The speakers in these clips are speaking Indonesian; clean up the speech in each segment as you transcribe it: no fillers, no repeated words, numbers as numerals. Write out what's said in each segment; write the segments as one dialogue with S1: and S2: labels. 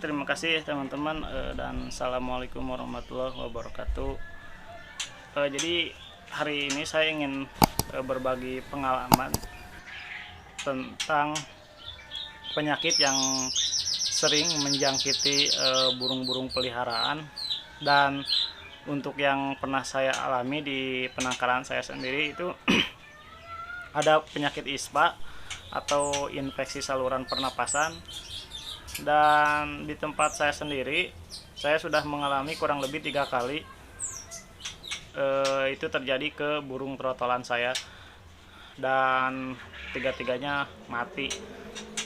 S1: terima kasih teman-teman, dan assalamualaikum warahmatullahi wabarakatuh. Jadi hari ini saya ingin berbagi pengalaman tentang penyakit yang sering menjangkiti burung-burung peliharaan, dan untuk yang pernah saya alami di penangkaran saya sendiri itu ada penyakit ISPA atau infeksi saluran pernapasan. Dan di tempat saya sendiri saya sudah mengalami kurang lebih 3 kali itu terjadi ke burung trotolan saya, dan tiga-tiganya mati.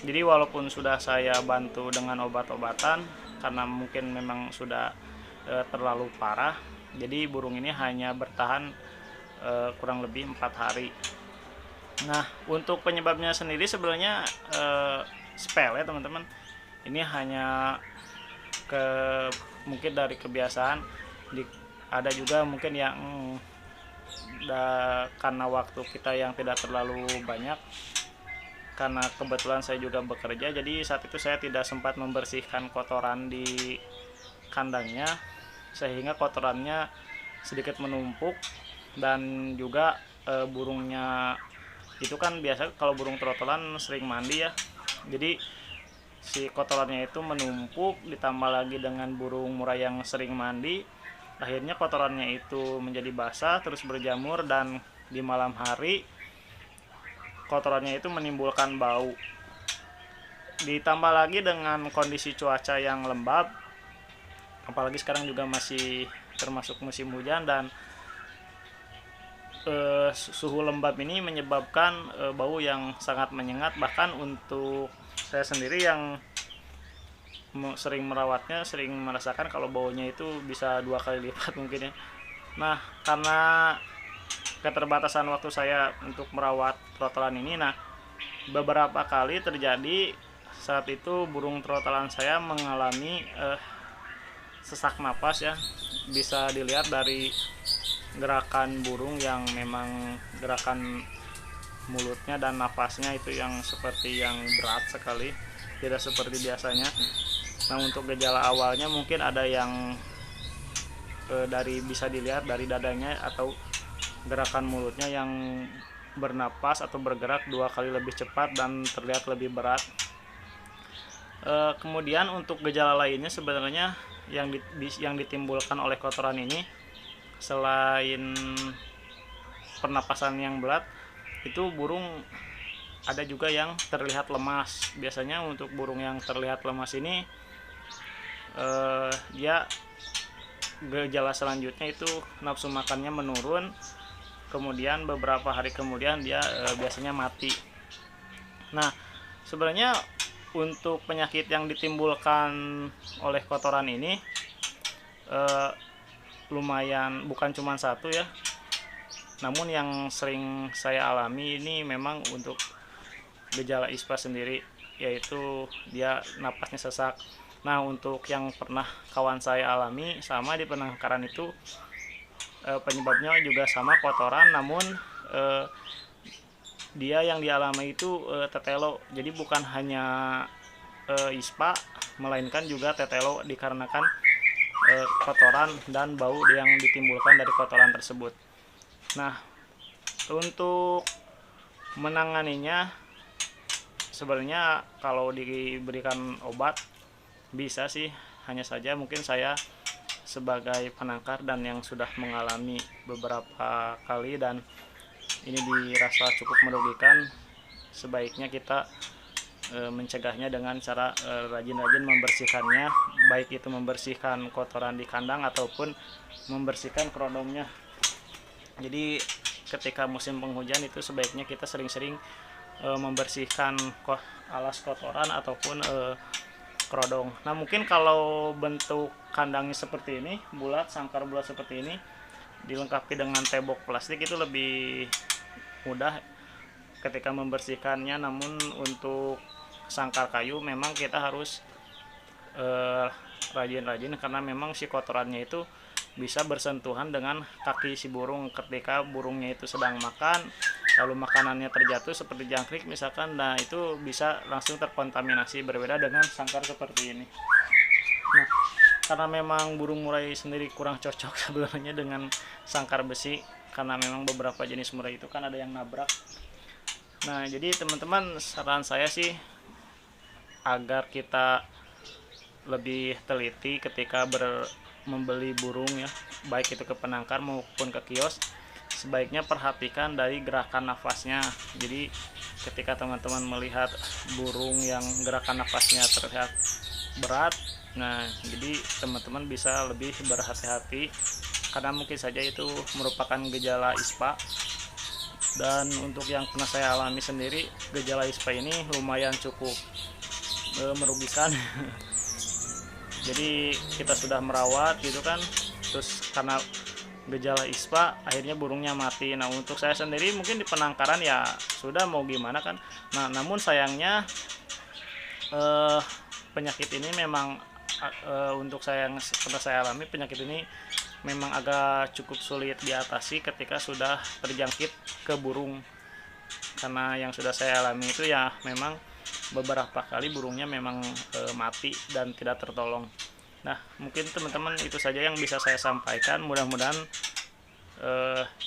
S1: Jadi walaupun sudah saya bantu dengan obat-obatan karena mungkin memang sudah terlalu parah, jadi burung ini hanya bertahan kurang lebih 4 hari. Nah, untuk penyebabnya sendiri sebenarnya sepele teman-teman. Ini hanya mungkin dari kebiasaan. Ada juga mungkin yang karena waktu kita yang tidak terlalu banyak, karena kebetulan saya juga bekerja, jadi saat itu saya tidak sempat membersihkan kotoran di kandangnya, sehingga kotorannya sedikit menumpuk. Dan juga burungnya itu kan biasa kalau burung trotolan sering mandi ya, jadi si kotorannya itu menumpuk, ditambah lagi dengan burung murai yang sering mandi, akhirnya kotorannya itu menjadi basah terus berjamur, dan di malam hari kotorannya itu menimbulkan bau. Ditambah lagi dengan kondisi cuaca yang lembab, apalagi sekarang juga masih termasuk musim hujan, dan suhu lembab ini menyebabkan bau yang sangat menyengat. Bahkan untuk saya sendiri yang sering merawatnya, sering merasakan kalau baunya itu bisa 2 kali lipat mungkin ya. Nah, karena keterbatasan waktu saya untuk merawat trotolan ini, nah beberapa kali terjadi saat itu burung trotolan saya mengalami sesak napas ya. Bisa dilihat dari gerakan burung yang memang gerakan mulutnya dan napasnya itu yang seperti yang berat sekali, tidak seperti biasanya. Nah, untuk gejala awalnya mungkin ada yang bisa dilihat dari dadanya atau gerakan mulutnya yang bernapas atau bergerak 2 kali lebih cepat dan terlihat lebih berat. Kemudian untuk gejala lainnya sebenarnya yang ditimbulkan oleh kotoran ini, selain pernapasan yang berat, itu burung ada juga yang terlihat lemas. Biasanya untuk burung yang terlihat lemas ini dia gejala selanjutnya itu nafsu makannya menurun, kemudian beberapa hari kemudian dia biasanya mati. Nah, sebenarnya untuk penyakit yang ditimbulkan oleh kotoran ini lumayan, bukan cuma satu ya, namun yang sering saya alami ini memang untuk gejala ISPA sendiri, yaitu dia napasnya sesak. Nah, untuk yang pernah kawan saya alami sama di penangkaran itu penyebabnya juga sama kotoran, namun dia yang dialami itu tetelo. Jadi bukan hanya ISPA, melainkan juga tetelo dikarenakan kotoran dan bau yang ditimbulkan dari kotoran tersebut. Nah, untuk menanganinya sebenarnya kalau diberikan obat bisa sih, hanya saja mungkin saya sebagai penangkar dan yang sudah mengalami beberapa kali dan ini dirasa cukup merugikan, sebaiknya kita mencegahnya dengan cara rajin-rajin membersihkannya, baik itu membersihkan kotoran di kandang ataupun membersihkan kerodomnya. Jadi ketika musim penghujan itu sebaiknya kita sering-sering membersihkan alas kotoran ataupun kerodong. Nah, mungkin kalau bentuk kandangnya seperti ini, bulat, sangkar bulat seperti ini, dilengkapi dengan tembok plastik, itu lebih mudah ketika membersihkannya. Namun untuk sangkar kayu memang kita harus rajin-rajin, karena memang si kotorannya itu bisa bersentuhan dengan kaki si burung ketika burungnya itu sedang makan, lalu makanannya terjatuh seperti jangkrik misalkan. Nah, itu bisa langsung terkontaminasi, berbeda dengan sangkar seperti ini. karena memang burung murai sendiri kurang cocok sebenarnya dengan sangkar besi, karena memang beberapa jenis murai itu kan ada yang nabrak. Nah, jadi teman-teman, saran saya sih agar kita lebih teliti ketika membeli burung ya, baik itu ke penangkar maupun ke kios. Sebaiknya perhatikan dari gerakan nafasnya. Jadi ketika teman-teman melihat burung yang gerakan nafasnya terlihat berat, nah jadi teman-teman bisa lebih berhati-hati karena mungkin saja itu merupakan gejala ISPA. Dan untuk yang pernah saya alami sendiri, gejala ISPA ini lumayan cukup merugikan. Jadi kita sudah merawat gitu kan, terus karena gejala ISPA akhirnya burungnya mati. Nah, untuk saya sendiri mungkin di penangkaran ya sudah mau gimana kan. Nah, namun sayangnya penyakit ini memang untuk saya yang pernah saya alami, penyakit ini memang agak cukup sulit diatasi ketika sudah terjangkit ke burung. Karena yang sudah saya alami itu ya memang beberapa kali burungnya memang mati dan tidak tertolong. Nah, mungkin teman-teman itu saja yang bisa saya sampaikan. Mudah-mudahan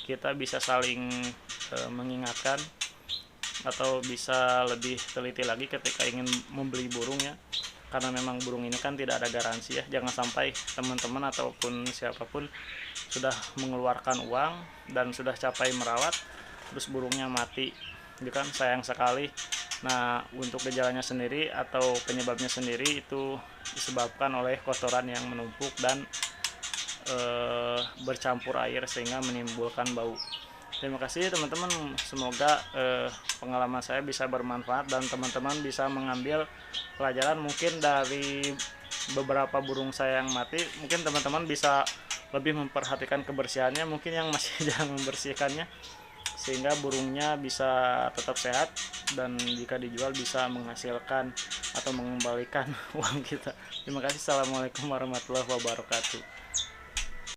S1: kita bisa saling mengingatkan atau bisa lebih teliti lagi ketika ingin membeli burung ya, karena memang burung ini kan tidak ada garansi ya. Jangan sampai teman-teman ataupun siapapun sudah mengeluarkan uang dan sudah capai merawat terus burungnya mati, itu kan sayang sekali. Nah, untuk gejalanya sendiri atau penyebabnya sendiri itu disebabkan oleh kotoran yang menumpuk dan bercampur air sehingga menimbulkan bau. Terima kasih teman-teman, semoga pengalaman saya bisa bermanfaat dan teman-teman bisa mengambil pelajaran mungkin dari beberapa burung saya yang mati. Mungkin teman-teman bisa lebih memperhatikan kebersihannya, mungkin yang masih jarang membersihkannya, sehingga burungnya bisa tetap sehat dan jika dijual bisa menghasilkan atau mengembalikan uang kita. Terima kasih. Assalamualaikum warahmatullahi wabarakatuh.